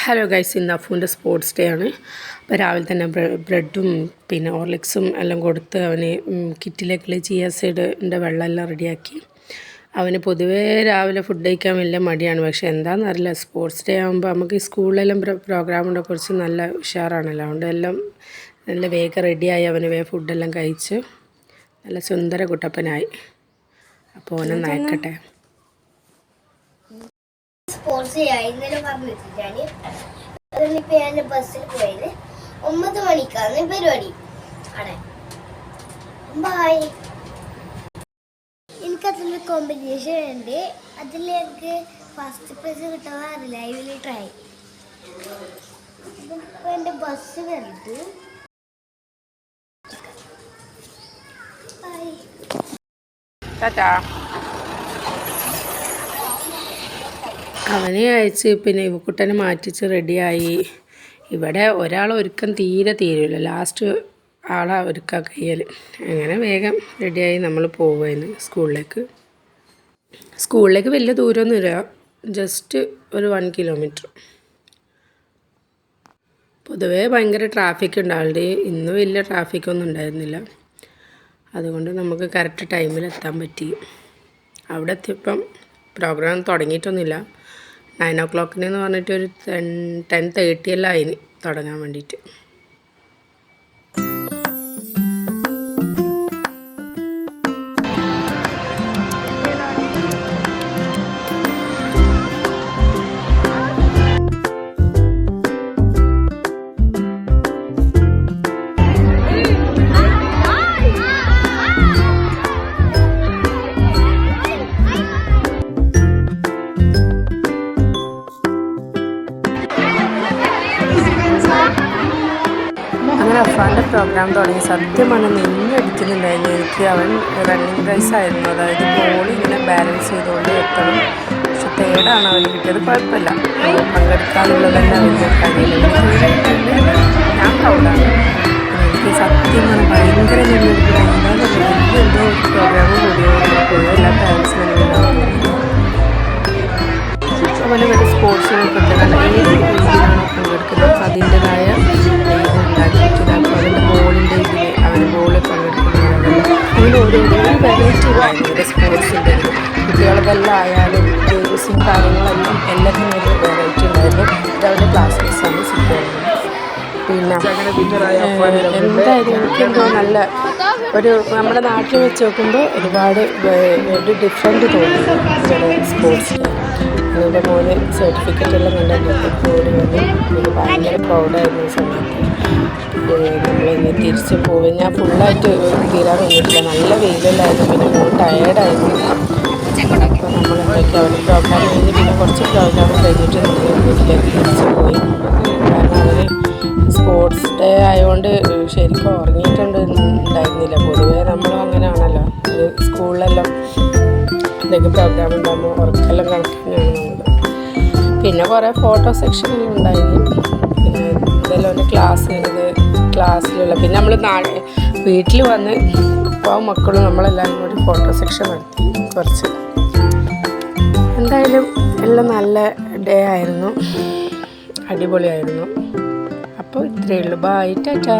Hello guys, ഇന്ന് അഫുവിൻ്റെ sports day ആണ്. അപ്പോൾ രാവിലെ തന്നെ ബ്രെഡും പിന്നെ ഹോർലിക്സും എല്ലാം കൊടുത്ത് അവന് കിറ്റിലേക്കുള്ള ചിയ സീഡിൻ്റെ വെള്ളമെല്ലാം റെഡിയാക്കി. അവന് പൊതുവേ രാവിലെ ഫുഡ് കഴിക്കാൻ വലിയ മടിയാണ്. പക്ഷേ എന്താണെന്നറിയില്ല, സ്പോർട്സ് ഡേ ആകുമ്പോൾ നമുക്ക് സ്കൂളിലെല്ലാം പ്രോഗ്രാമിനെ കുറിച്ച് നല്ല ഉഷാറാണല്ലോ. അതുകൊണ്ട് എല്ലാം നല്ല വേഗം റെഡിയായി. അവന് വേഗം ഫുഡെല്ലാം കഴിച്ച് നല്ല സുന്ദര കുട്ടപ്പനായി. അപ്പോൾ അവനെ നയക്കട്ടെ. സ്പോർട്സ് ഇന്നലെ പറഞ്ഞു വെച്ചിട്ടാണ്. അതിനിപ്പോൾ ഞാൻ ബസ്സിൽ പോയത് 9 മണിക്കാണ് പരിപാടി. ആണ് ബായ്. എനിക്കതിൽ കോമ്പറ്റീഷൻ ഉണ്ട്. അതിൽ എനിക്ക് ഫസ്റ്റ് പ്രൈസ് കിട്ടാറില്ല. I will try. ഇപ്പോൾ എൻ്റെ ബസ് കണ്ടു. ബൈ. ടാറ്റാ. അവനെ അയച്ച് പിന്നെ ഇവക്കുട്ടനെ മാറ്റിച്ച് റെഡിയായി. ഇവിടെ ഒരാൾ ഒരുക്കം തീരില്ല. ലാസ്റ്റ് ആളാ ഒരുക്കാൻ കഴിയൽ. അങ്ങനെ വേഗം റെഡിയായി നമ്മൾ പോവുകയെന്ന് സ്കൂളിലേക്ക് വലിയ ദൂരമൊന്നുമില്ല, ജസ്റ്റ് ഒരു 1 കിലോമീറ്റർ. പൊതുവേ ഭയങ്കര ട്രാഫിക് ഉണ്ടാവുന്നുണ്ട്. ഇന്ന് വലിയ ട്രാഫിക്കൊന്നും ഉണ്ടായിരുന്നില്ല. അതുകൊണ്ട് നമുക്ക് കറക്റ്റ് ടൈമിൽ എത്താൻ പറ്റി. അവിടെ എത്തിയപ്പം പ്രോഗ്രാം തുടങ്ങിയിട്ടൊന്നുമില്ല. 9 o'clock എന്ന് പറഞ്ഞിട്ട് ഒരു 10:30 എല്ലാം ആയിന് തുടങ്ങാൻ വേണ്ടിയിട്ട്. അങ്ങനെ അഫാൻ്റെ പ്രോഗ്രാം തുടങ്ങി. സത്യമാണ് നെഞ്ഞടിക്കുന്നുണ്ടായിരുന്നു എനിക്ക്. അവൻ റണ്ണിങ് റേസ് ആയിരുന്നു. അതായത് ബോൾ ഇങ്ങനെ ബാലൻസ് ചെയ്തുകൊണ്ട് എത്തണം. പക്ഷെ തേർഡാണ് അവന് കിട്ടിയത്. കുഴപ്പമില്ല, പങ്കെടുക്കാനുള്ളതെല്ലാം വലിയ കാര്യമില്ല. ഞാൻ പ്രൗഡാണ്. എനിക്ക് സത്യമാണ് ഭയങ്കര നെഞ്ഞടിക്കുക. എന്താണെന്ന് എന്തോ ഒരു പ്രോഗ്രാം കൂടിയോ എല്ലാ പാരൻസിനും ഉണ്ടാകുന്നു. അതുപോലെ മറ്റേ സ്പോർട്സിനൊക്കെ ഏത് രീതിയിലാണ് പങ്കെടുക്കുന്നത് അതിൻ്റെതായ ഉണ്ടാക്കിയിട്ട് അതിൻ്റെ ബോളിൻ്റെ ഇതിൽ അവർ ബോളിൽ പങ്കെടുക്കുന്നത് അങ്ങനെ ഓരോരോ വെറൈറ്റി ഉണ്ടായിരുന്നു ഇവിടെ സ്പോർട്സിൻ്റെ. കുട്ടികളതെല്ലാം ആയാലും ഗെയിംസും കാര്യങ്ങളെല്ലാം എല്ലാത്തിനും ഒരു വെറൈറ്റി ഉണ്ടായിരുന്നു. ഇത് അവരുടെ ക്ലാസ്മേറ്റ്സാണ് സിറ്റുന്നത്. പിന്നെ എന്തായാലും എനിക്കെന്തോ നല്ല ഒരു നമ്മുടെ നാട്ടിൽ വെച്ച് നോക്കുമ്പോൾ ഒരുപാട് ഒരു ഡിഫറെൻറ്റ് തോന്നി ഇവിടെ സ്പോർട്സിൽ. എൻ്റെ മോന് സർട്ടിഫിക്കറ്റ് എല്ലാം കണ്ടെങ്കിൽ കൂടി വന്ന് എനിക്ക് ഭയങ്കര പ്രൗഡായിരുന്നു ഈ സമയത്ത്. നമ്മളിന്ന് തിരിച്ച് പോയി ഞാൻ ഫുള്ളായിട്ട് തീരാൻ വേണ്ടിയിട്ടില്ല. നല്ല വെയിലല്ലായിരുന്നു. പിന്നെ മോൻ ടയേർഡായിരുന്നു. അപ്പോൾ നമ്മളെന്തൊക്കെ അവരുടെ പ്രോഗ്രാം കഴിഞ്ഞ് പിന്നെ കുറച്ച് പ്രോഗ്രാം കഴിഞ്ഞിട്ട് നമ്മൾ വീട്ടിലേക്ക് തിരിച്ച് പോയി. കാരണം അവർ സ്പോർട്സ് ഡേ ആയതുകൊണ്ട് ശരിക്കും ഉറങ്ങിയിട്ടുണ്ടായിരുന്നില്ല. പൊതുവേ നമ്മളും അങ്ങനെയാണല്ലോ, ഒരു സ്കൂളിലെല്ലാം എന്തെങ്കിലും പ്രോഗ്രാം ഉണ്ടാകുമ്പോൾ ഉറക്കെല്ലാം കണക്കിനാണ് നമ്മൾ. പിന്നെ കുറേ ഫോട്ടോ സെക്ഷനെല്ലാം ഉണ്ടായിരുന്നു. പിന്നെ ഇതെല്ലാം ഒരു ക്ലാസ്സിലുള്ള പിന്നെ നമ്മൾ വീട്ടിൽ വന്ന് ഇപ്പോൾ മക്കളും നമ്മളെല്ലാവരും കൂടി ഫോട്ടോ സെക്ഷൻ നടത്തി കുറച്ച്. എന്തായാലും എല്ലാം നല്ല ഡേ ആയിരുന്നു, അടിപൊളിയായിരുന്നു. അപ്പോൾ ഇത്രയേ ഉള്ളൂ. ബൈ, ടാറ്റാ.